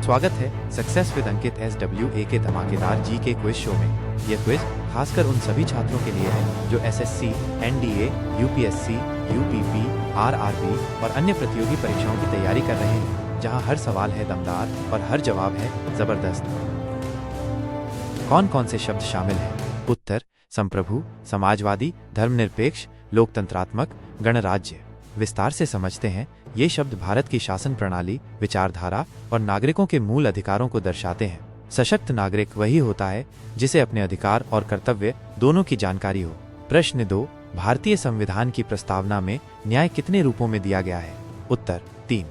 स्वागत है success with Ankit SWA के धमाकेदार जी के क्विज शो में। यह क्विज खासकर उन सभी छात्रों के लिए है जो SSC, NDA, UPSC, UPP, RRB और अन्य प्रतियोगी परीक्षाओं की तैयारी कर रहे हैं, जहां हर सवाल है दमदार और हर जवाब है जबरदस्त। कौन कौन से शब्द शामिल हैं? उत्तर: संप्रभु, समाजवादी, धर्मनिरपेक्ष, लोकतंत्रात्मक, गणराज्य। विस्तार से समझते हैं। ये शब्द भारत की शासन प्रणाली, विचारधारा और नागरिकों के मूल अधिकारों को दर्शाते हैं। सशक्त नागरिक वही होता है जिसे अपने अधिकार और कर्तव्य दोनों की जानकारी हो। प्रश्न 2, भारतीय संविधान की प्रस्तावना में न्याय कितने रूपों में दिया गया है? उत्तर: 3,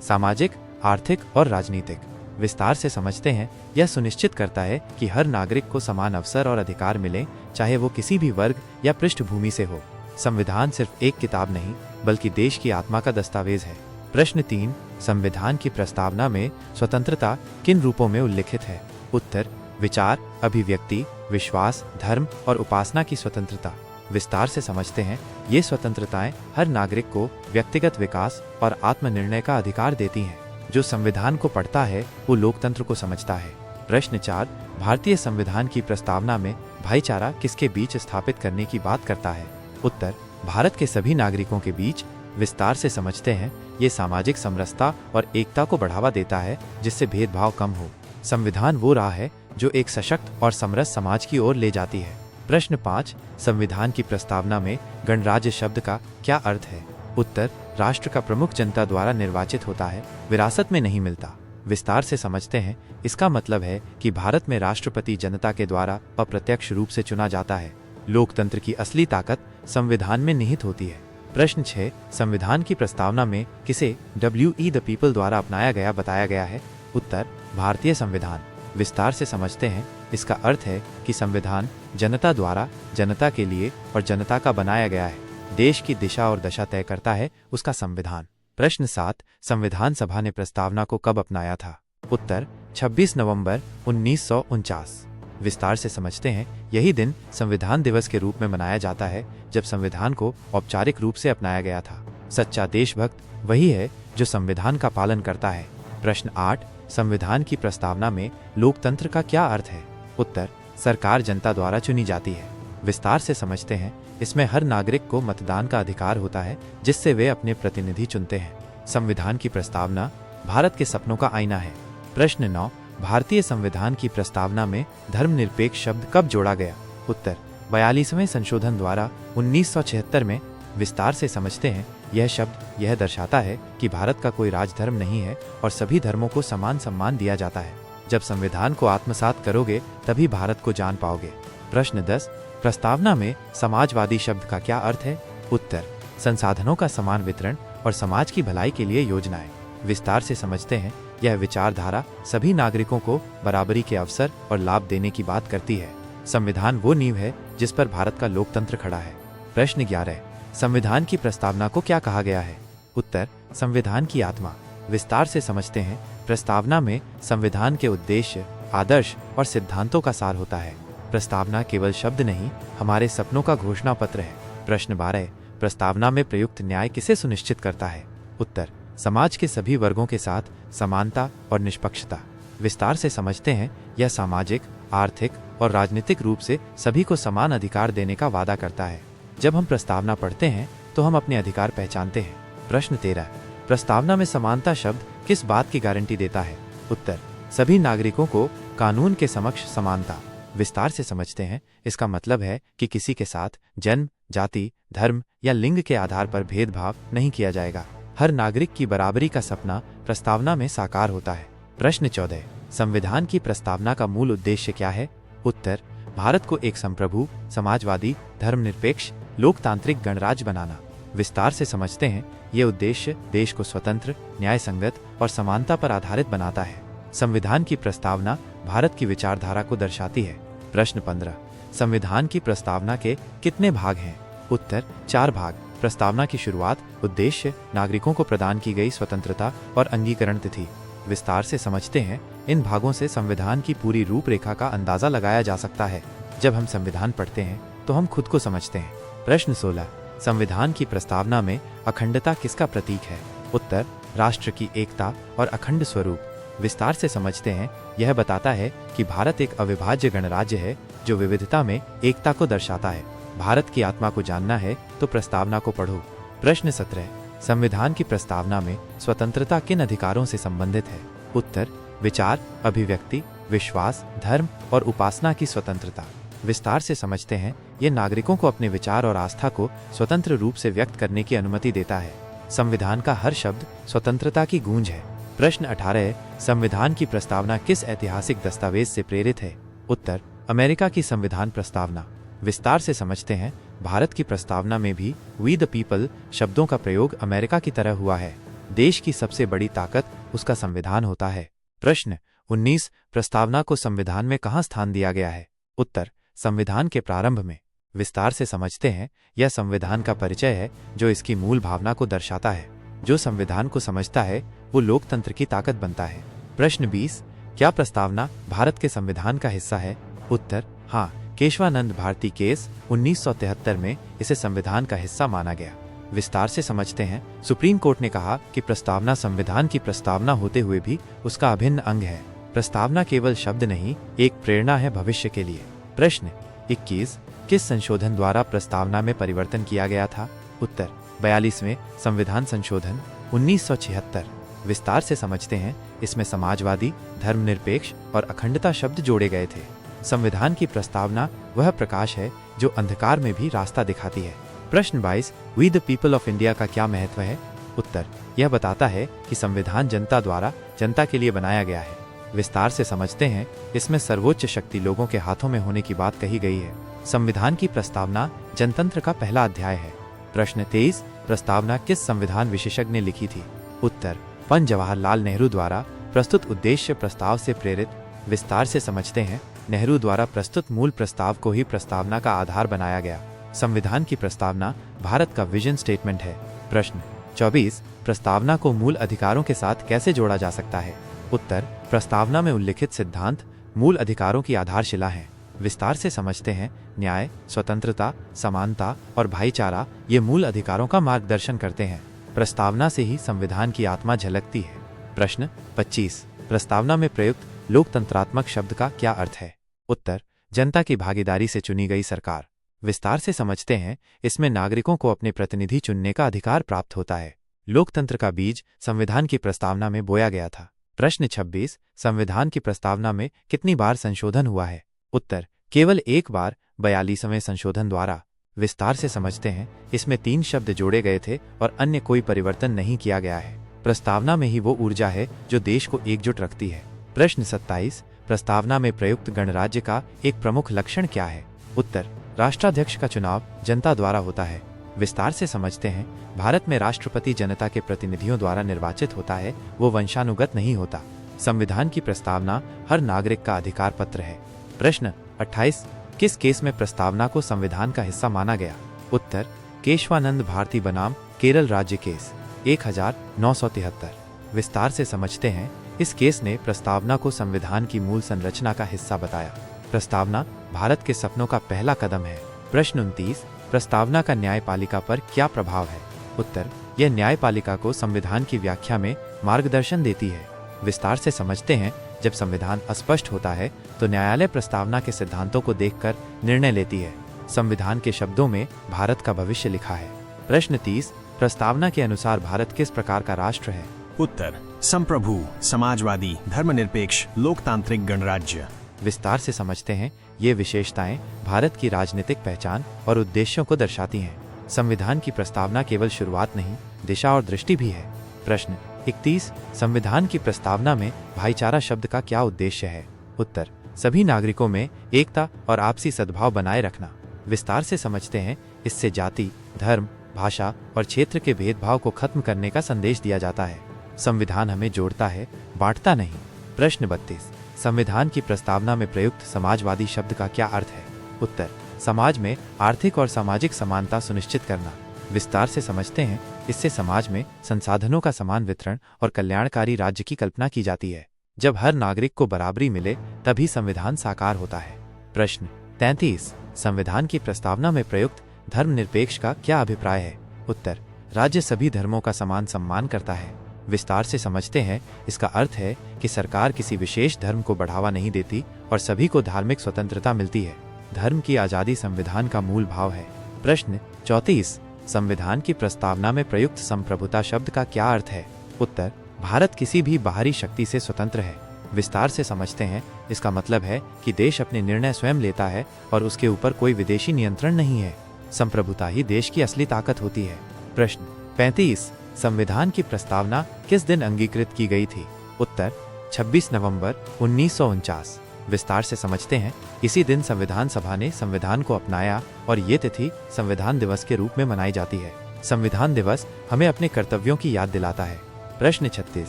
सामाजिक, आर्थिक और राजनीतिक। विस्तार से समझते हैं। यह सुनिश्चित करता है कि हर नागरिक को समान अवसर और अधिकार मिले, चाहे वो किसी भी वर्ग या पृष्ठभूमि से हो। संविधान सिर्फ एक किताब नहीं, बल्कि देश की आत्मा का दस्तावेज है। प्रश्न 3, संविधान की प्रस्तावना में स्वतंत्रता किन रूपों में उल्लिखित है? उत्तर: विचार, अभिव्यक्ति, विश्वास, धर्म और उपासना की स्वतंत्रता। विस्तार से समझते हैं। ये स्वतंत्रताएं हर नागरिक को व्यक्तिगत विकास और आत्मनिर्णय का अधिकार देती हैं। जो संविधान को पढ़ता है वो लोकतंत्र को समझता है। प्रश्न 4, भारतीय संविधान की प्रस्तावना में भाईचारा किसके बीच स्थापित करने की बात करता है? उत्तर: भारत के सभी नागरिकों के बीच। विस्तार से समझते हैं। ये सामाजिक समरसता और एकता को बढ़ावा देता है, जिससे भेदभाव कम हो। संविधान वो राह है जो एक सशक्त और समरस समाज की ओर ले जाती है। प्रश्न 5, संविधान की प्रस्तावना में गणराज्य शब्द का क्या अर्थ है? उत्तर: राष्ट्र का प्रमुख जनता द्वारा निर्वाचित होता है, विरासत में नहीं मिलता। विस्तार से समझते हैं। इसका मतलब है कि भारत में राष्ट्रपति जनता के द्वारा अप्रत्यक्ष रूप से चुना जाता है। लोकतंत्र की असली ताकत संविधान में निहित होती है। प्रश्न 6, संविधान की प्रस्तावना में किसे We the people द्वारा अपनाया गया बताया गया है? उत्तर: भारतीय संविधान। विस्तार से समझते हैं। इसका अर्थ है कि संविधान जनता द्वारा, जनता के लिए और जनता का बनाया गया है। देश की दिशा और दशा तय करता है उसका संविधान। प्रश्न 7, संविधान सभा ने प्रस्तावना को कब अपनाया था? उत्तर: 26 नवंबर 1949। विस्तार से समझते हैं। यही दिन संविधान दिवस के रूप में मनाया जाता है, जब संविधान को औपचारिक रूप से अपनाया गया था। सच्चा देशभक्त वही है जो संविधान का पालन करता है। प्रश्न 8, संविधान की प्रस्तावना में लोकतंत्र का क्या अर्थ है? उत्तर: सरकार जनता द्वारा चुनी जाती है। विस्तार से समझते हैं। इसमें हर नागरिक को मतदान का अधिकार होता है, जिससे वे अपने प्रतिनिधि चुनते हैं। संविधान की प्रस्तावना भारत के सपनों का आईना है। प्रश्न 9, भारतीय संविधान की प्रस्तावना में धर्मनिरपेक्ष शब्द कब जोड़ा गया? उत्तर: 42वें संशोधन द्वारा 1976 में। विस्तार से समझते हैं। यह शब्द यह दर्शाता है कि भारत का कोई राजधर्म नहीं है और सभी धर्मों को समान सम्मान दिया जाता है। जब संविधान को आत्मसात करोगे तभी भारत को जान पाओगे। प्रश्न 10, प्रस्तावना में समाजवादी शब्द का क्या अर्थ है? उत्तर: संसाधनों का समान वितरण और समाज की भलाई के लिए योजनाएं। विस्तार से समझते हैं। यह विचारधारा सभी नागरिकों को बराबरी के अवसर और लाभ देने की बात करती है। संविधान वो नींव है जिस पर भारत का लोकतंत्र खड़ा है। प्रश्न 11, संविधान की प्रस्तावना को क्या कहा गया है? उत्तर: संविधान की आत्मा। विस्तार से समझते हैं। प्रस्तावना में संविधान के उद्देश्य, आदर्श और सिद्धांतों का सार होता है। प्रस्तावना केवल शब्द नहीं, हमारे सपनों का घोषणा पत्र है। प्रश्न 12, प्रस्तावना में प्रयुक्त न्याय किसे सुनिश्चित करता है? उत्तर: समाज के सभी वर्गों के साथ समानता और निष्पक्षता। विस्तार से समझते हैं। यह सामाजिक, आर्थिक और राजनीतिक रूप से सभी को समान अधिकार देने का वादा करता है। जब हम प्रस्तावना पढ़ते हैं तो हम अपने अधिकार पहचानते हैं। प्रश्न 13, प्रस्तावना में समानता शब्द किस बात की गारंटी देता है? उत्तर: सभी नागरिकों को कानून के समक्ष समानता। विस्तार से समझते हैं। इसका मतलब है कि किसी के साथ जन्म, जाति, धर्म या लिंग के आधार पर भेदभाव नहीं किया जाएगा। हर नागरिक की बराबरी का सपना प्रस्तावना में साकार होता है। प्रश्न 14, संविधान की प्रस्तावना का मूल उद्देश्य क्या है? उत्तर: भारत को एक संप्रभु, समाजवादी, धर्मनिरपेक्ष, लोकतांत्रिक गणराज्य बनाना। विस्तार से समझते हैं। ये उद्देश्य देश को स्वतंत्र, न्याय संगत और समानता पर आधारित बनाता है। संविधान की प्रस्तावना भारत की विचारधारा को दर्शाती है। प्रश्न 15, संविधान की प्रस्तावना के कितने भाग हैं? उत्तर: 4 भाग। प्रस्तावना की शुरुआत, उद्देश्य, नागरिकों को प्रदान की गई स्वतंत्रता और अंगीकरण तिथि। विस्तार से समझते हैं। इन भागों से संविधान की पूरी रूपरेखा का अंदाजा लगाया जा सकता है। जब हम संविधान पढ़ते हैं तो हम खुद को समझते हैं। प्रश्न 16, संविधान की प्रस्तावना में अखंडता किसका प्रतीक है? उत्तर: राष्ट्र की एकता और अखंड स्वरूप। विस्तार से समझते हैं, यह बताता है कि भारत एक अविभाज्य गणराज्य है जो विविधता में एकता को दर्शाता है। भारत की आत्मा को जानना है तो प्रस्तावना को पढ़ो। प्रश्न 17, संविधान की प्रस्तावना में स्वतंत्रता किन अधिकारों से संबंधित है? उत्तर, विचार, अभिव्यक्ति, विश्वास, धर्म और उपासना की स्वतंत्रता। विस्तार से समझते हैं, ये नागरिकों को अपने विचार और आस्था को स्वतंत्र रूप से व्यक्त करने की अनुमति देता है। संविधान का हर शब्द स्वतंत्रता की गूंज है। प्रश्न 18, संविधान की प्रस्तावना किस ऐतिहासिक दस्तावेज से प्रेरित है? उत्तर, अमेरिका की संविधान प्रस्तावना। विस्तार से समझते हैं, भारत की प्रस्तावना में भी वी द पीपल शब्दों का प्रयोग अमेरिका की तरह हुआ है। देश की सबसे बड़ी ताकत उसका संविधान होता है। प्रश्न 19, प्रस्तावना को संविधान में कहाँ स्थान दिया गया है? उत्तर, संविधान के प्रारंभ में। विस्तार से समझते हैं, यह संविधान का परिचय है जो इसकी मूल भावना को दर्शाता है। जो संविधान को समझता है वो लोकतंत्र की ताकत बनता है। प्रश्न 20, क्या प्रस्तावना भारत के संविधान का हिस्सा है? उत्तर, हाँ, केशवानंद भारती केस 1973 में इसे संविधान का हिस्सा माना गया। विस्तार से समझते हैं, सुप्रीम कोर्ट ने कहा कि प्रस्तावना संविधान की प्रस्तावना होते हुए भी उसका अभिन्न अंग है। प्रस्तावना केवल शब्द नहीं, एक प्रेरणा है भविष्य के लिए। प्रश्न 21, किस संशोधन द्वारा प्रस्तावना में परिवर्तन किया गया था? उत्तर, 42वें संविधान संशोधन 1976। विस्तार से समझते हैं, इसमें समाजवादी, धर्मनिरपेक्ष और अखंडता शब्द जोड़े गए थे। संविधान की प्रस्तावना वह प्रकाश है जो अंधकार में भी रास्ता दिखाती है। प्रश्न 22, we the people of India का क्या महत्व है? उत्तर, यह बताता है कि संविधान जनता द्वारा जनता के लिए बनाया गया है। विस्तार से समझते हैं, इसमें सर्वोच्च शक्ति लोगों के हाथों में होने की बात कही गई है। संविधान की प्रस्तावना जनतंत्र का पहला अध्याय है। प्रश्न 23, प्रस्तावना किस संविधान विशेषज्ञ ने लिखी थी? उत्तर, पंडित जवाहरलाल नेहरू द्वारा प्रस्तुत उद्देश्य प्रस्ताव से प्रेरित। विस्तार से समझते हैं, नेहरू द्वारा प्रस्तुत मूल प्रस्ताव को ही प्रस्तावना का आधार बनाया गया। संविधान की प्रस्तावना भारत का विजन स्टेटमेंट है। प्रश्न 24, प्रस्तावना को मूल अधिकारों के साथ कैसे जोड़ा जा सकता है? उत्तर, प्रस्तावना में उल्लिखित सिद्धांत मूल अधिकारों की आधारशिला हैं। विस्तार से समझते हैं, न्याय, स्वतंत्रता, समानता और भाईचारा ये मूल अधिकारों का मार्गदर्शन करते हैं। प्रस्तावना से ही संविधान की आत्मा झलकती है। प्रश्न 25, प्रस्तावना में प्रयुक्त लोकतंत्रात्मक शब्द का क्या अर्थ है? उत्तर, जनता की भागीदारी से चुनी गई सरकार। विस्तार से समझते हैं, इसमें नागरिकों को अपने प्रतिनिधि चुनने का अधिकार प्राप्त होता है। लोकतंत्र का बीज संविधान की प्रस्तावना में बोया गया था। प्रश्न 26, संविधान की प्रस्तावना में कितनी बार संशोधन हुआ है? उत्तर, केवल एक बार, 42वें संशोधन द्वारा। विस्तार से समझते हैं, इसमें 3 शब्द जोड़े गए थे और अन्य कोई परिवर्तन नहीं किया गया है। प्रस्तावना में ही वो ऊर्जा है जो देश को एकजुट रखती है। प्रश्न 27, प्रस्तावना में प्रयुक्त गणराज्य का एक प्रमुख लक्षण क्या है? उत्तर, राष्ट्राध्यक्ष का चुनाव जनता द्वारा होता है। विस्तार से समझते हैं, भारत में राष्ट्रपति जनता के प्रतिनिधियों द्वारा निर्वाचित होता है, वो वंशानुगत नहीं होता। संविधान की प्रस्तावना हर नागरिक का अधिकार पत्र है। प्रश्न 28, किस केस में प्रस्तावना को संविधान का हिस्सा माना गया? उत्तर, केशवानंद भारती बनाम केरल राज्य केस 1973। विस्तार से समझते हैं, इस केस ने प्रस्तावना को संविधान की मूल संरचना का हिस्सा बताया। प्रस्तावना भारत के सपनों का पहला कदम है। प्रश्न 29, प्रस्तावना का न्यायपालिका पर क्या प्रभाव है? उत्तर, यह न्यायपालिका को संविधान की व्याख्या में मार्गदर्शन देती है। विस्तार से समझते हैं, जब संविधान अस्पष्ट होता है तो न्यायालय प्रस्तावना के सिद्धांतों को देखकर निर्णय लेती है। संविधान के शब्दों में भारत का भविष्य लिखा है। प्रश्न 30, प्रस्तावना के अनुसार भारत किस प्रकार का राष्ट्र है? उत्तर, संप्रभु, समाजवादी, धर्मनिरपेक्ष, लोकतांत्रिक गणराज्य। विस्तार से समझते हैं, ये विशेषताएं भारत की राजनीतिक पहचान और उद्देश्यों को दर्शाती हैं। संविधान की प्रस्तावना केवल शुरुआत नहीं, दिशा और दृष्टि भी है। प्रश्न 31, संविधान की प्रस्तावना में भाईचारा शब्द का क्या उद्देश्य है? उत्तर, सभी नागरिकों में एकता और आपसी सद्भाव बनाए रखना। विस्तार से समझते हैं, इससे जाति, धर्म, भाषा और क्षेत्र के भेदभाव को खत्म करने का संदेश दिया जाता है। संविधान हमें जोड़ता है, बांटता नहीं। प्रश्न 32, संविधान की प्रस्तावना में प्रयुक्त समाजवादी शब्द का क्या अर्थ है? उत्तर, समाज में आर्थिक और सामाजिक समानता सुनिश्चित करना। विस्तार से समझते हैं, इससे समाज में संसाधनों का समान वितरण और कल्याणकारी राज्य की कल्पना की जाती है। जब हर नागरिक को बराबरी मिले तभी संविधान साकार होता है। प्रश्न 33, संविधान की प्रस्तावना में प्रयुक्त धर्मनिरपेक्ष का क्या अभिप्राय है? उत्तर, राज्य सभी धर्मों का समान सम्मान करता है। विस्तार से समझते हैं। इसका अर्थ है कि सरकार किसी विशेष धर्म को बढ़ावा नहीं देती और सभी को धार्मिक स्वतंत्रता मिलती है। धर्म की आजादी संविधान का मूल भाव है। प्रश्न 34। संविधान की प्रस्तावना में प्रयुक्त संप्रभुता शब्द का क्या अर्थ है? उत्तर, भारत किसी भी बाहरी शक्ति से स्वतंत्र है। विस्तार से समझते हैं। इसका मतलब है कि देश अपने निर्णय स्वयं लेता है और उसके ऊपर कोई विदेशी नियंत्रण नहीं है। संप्रभुता ही देश की असली ताकत होती है। प्रश्न 35। संविधान की प्रस्तावना किस दिन अंगीकृत की गई थी? उत्तर, 26 नवंबर 1949। विस्तार से समझते हैं। इसी दिन संविधान सभा ने संविधान को अपनाया और ये तिथि संविधान दिवस के रूप में मनाई जाती है। संविधान दिवस हमें अपने कर्तव्यों की याद दिलाता है। प्रश्न 36।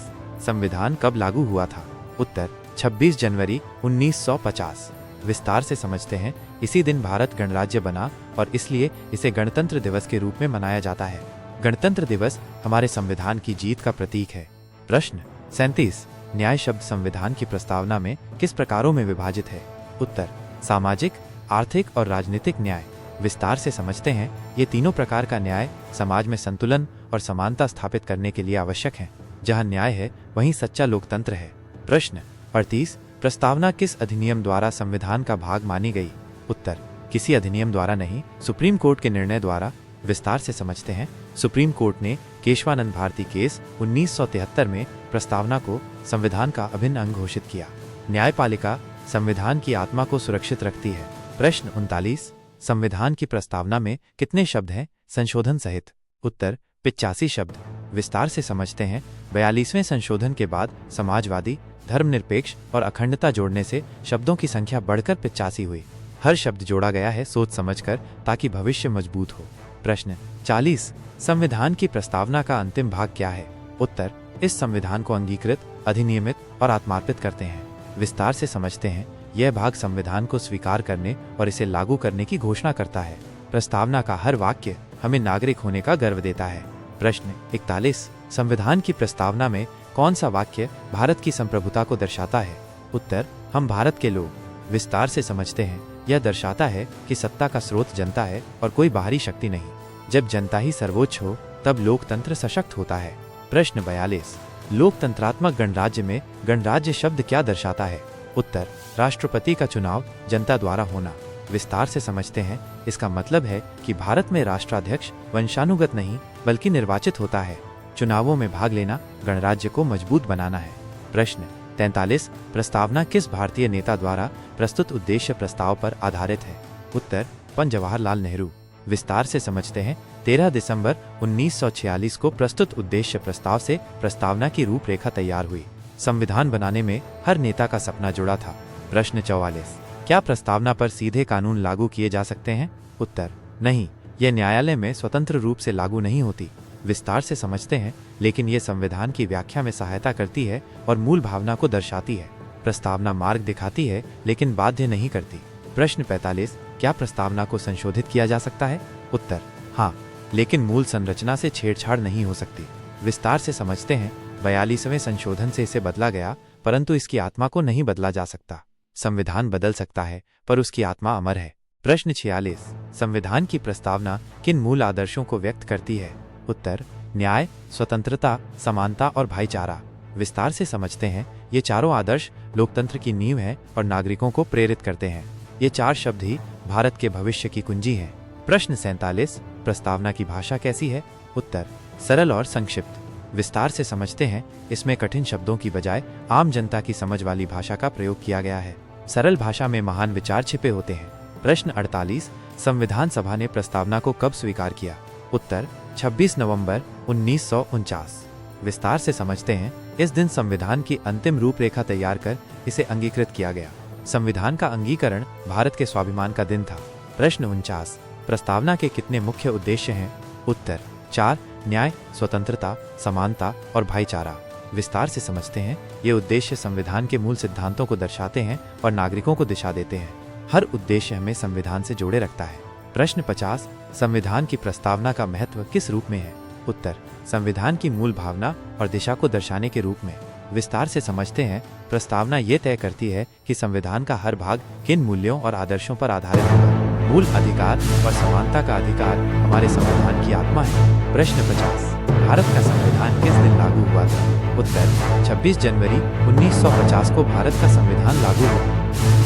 संविधान कब लागू हुआ था? उत्तर, 26 जनवरी 1950। विस्तार से समझते हैं। इसी दिन भारत गणराज्य बना और इसलिए इसे गणतंत्र दिवस के रूप में मनाया जाता है। गणतंत्र दिवस हमारे संविधान की जीत का प्रतीक है। प्रश्न 37। न्याय शब्द संविधान की प्रस्तावना में किस प्रकारों में विभाजित है? उत्तर, सामाजिक, आर्थिक और राजनीतिक न्याय। विस्तार से समझते हैं। ये तीनों प्रकार का न्याय समाज में संतुलन और समानता स्थापित करने के लिए आवश्यक है। जहाँ न्याय है वहीं सच्चा लोकतंत्र है। प्रश्न 38। प्रस्तावना किस अधिनियम द्वारा संविधान का भाग मानी गई? उत्तर, किसी अधिनियम द्वारा नहीं, सुप्रीम कोर्ट के निर्णय द्वारा। विस्तार से समझते हैं। सुप्रीम कोर्ट ने केशवानंद भारती केस 1973 में प्रस्तावना को संविधान का अभिन्न अंग घोषित किया। न्यायपालिका संविधान की आत्मा को सुरक्षित रखती है। प्रश्न 39। संविधान की प्रस्तावना में कितने शब्द हैं संशोधन सहित? उत्तर, 85 शब्द। विस्तार से समझते हैं। 42वें संशोधन के बाद समाजवादी, धर्मनिरपेक्ष और अखंडता जोड़ने से शब्दों की संख्या बढ़कर 85 हुई। हर शब्द जोड़ा गया है सोच समझकर ताकि भविष्य मजबूत हो। प्रश्न 40। संविधान की प्रस्तावना का अंतिम भाग क्या है? उत्तर, इस संविधान को अंगीकृत, अधिनियमित और आत्मार्पित करते हैं। विस्तार से समझते हैं। यह भाग संविधान को स्वीकार करने और इसे लागू करने की घोषणा करता है। प्रस्तावना का हर वाक्य हमें नागरिक होने का गर्व देता है। प्रश्न 41। संविधान की प्रस्तावना में कौन सा वाक्य भारत की संप्रभुता को दर्शाता है? उत्तर, हम भारत के लोग। विस्तार से समझते हैं। यह दर्शाता है कि सत्ता का स्रोत जनता है और कोई बाहरी शक्ति नहीं। जब जनता ही सर्वोच्च हो तब लोकतंत्र सशक्त होता है। प्रश्न 42। लोकतंत्रात्मक गणराज्य में गणराज्य शब्द क्या दर्शाता है? उत्तर, राष्ट्रपति का चुनाव जनता द्वारा होना। विस्तार से समझते हैं। इसका मतलब है कि भारत में राष्ट्राध्यक्ष वंशानुगत नहीं बल्कि निर्वाचित होता है। चुनावों में भाग लेना गणराज्य को मजबूत बनाना है। प्रश्न 43। प्रस्तावना किस भारतीय नेता द्वारा प्रस्तुत उद्देश्य प्रस्ताव पर आधारित है? उत्तर, पंडित जवाहरलाल नेहरू। विस्तार से समझते हैं। 13 दिसंबर 1946 को प्रस्तुत उद्देश्य प्रस्ताव से प्रस्तावना की रूपरेखा तैयार हुई। संविधान बनाने में हर नेता का सपना जुड़ा था। प्रश्न 44। क्या प्रस्तावना पर सीधे कानून लागू किए जा सकते हैं? उत्तर, नहीं, यह न्यायालय में स्वतंत्र रूप से लागू नहीं होती। विस्तार से समझते हैं। लेकिन ये संविधान की व्याख्या में सहायता करती है और मूल भावना को दर्शाती है। प्रस्तावना मार्ग दिखाती है लेकिन बाध्य नहीं करती। प्रश्न 45। क्या प्रस्तावना को संशोधित किया जा सकता है? उत्तर, हाँ, लेकिन मूल संरचना से छेड़छाड़ नहीं हो सकती। विस्तार से समझते हैं। 42वें संशोधन से इसे बदला गया परंतु इसकी आत्मा को नहीं बदला जा सकता। संविधान बदल सकता है पर उसकी आत्मा अमर है। प्रश्न 46। संविधान की प्रस्तावना किन मूल आदर्शों को व्यक्त करती है? उत्तर, न्याय, स्वतंत्रता, समानता और भाईचारा। विस्तार से समझते हैं। ये चारों आदर्श लोकतंत्र की नींव है और नागरिकों को प्रेरित करते हैं। ये चार शब्द ही भारत के भविष्य की कुंजी हैं। प्रश्न 47। प्रस्तावना की भाषा कैसी है? उत्तर, सरल और संक्षिप्त। विस्तार से समझते हैं। इसमें कठिन शब्दों की बजाय आम जनता की समझ वाली भाषा का प्रयोग किया गया है। सरल भाषा में महान विचार छिपे होते हैं। प्रश्न 48। संविधान सभा ने प्रस्तावना को कब स्वीकार किया? उत्तर, 26 नवंबर 1949। विस्तार से समझते हैं। इस दिन संविधान की अंतिम रूपरेखा तैयार कर इसे अंगीकृत किया गया। संविधान का अंगीकरण भारत के स्वाभिमान का दिन था। प्रश्न 49। प्रस्तावना के कितने मुख्य उद्देश्य हैं? उत्तर, 4, न्याय, स्वतंत्रता, समानता और भाईचारा। विस्तार से समझते हैं। ये उद्देश्य संविधान के मूल सिद्धांतों को दर्शाते हैं और नागरिकों को दिशा देते हैं। हर उद्देश्य हमें संविधान से जोड़े रखता है। प्रश्न 50। संविधान की प्रस्तावना का महत्व किस रूप में है? उत्तर, संविधान की मूल भावना और दिशा को दर्शाने के रूप में। विस्तार से समझते हैं। प्रस्तावना ये तय करती है कि संविधान का हर भाग किन मूल्यों और आदर्शों पर आधारित होगा। मूल अधिकार और समानता का अधिकार हमारे संविधान की आत्मा है। प्रश्न 50। भारत का संविधान किस दिन लागू हुआ था? उत्तर 26 जनवरी 1950 को भारत का संविधान लागू हुआ।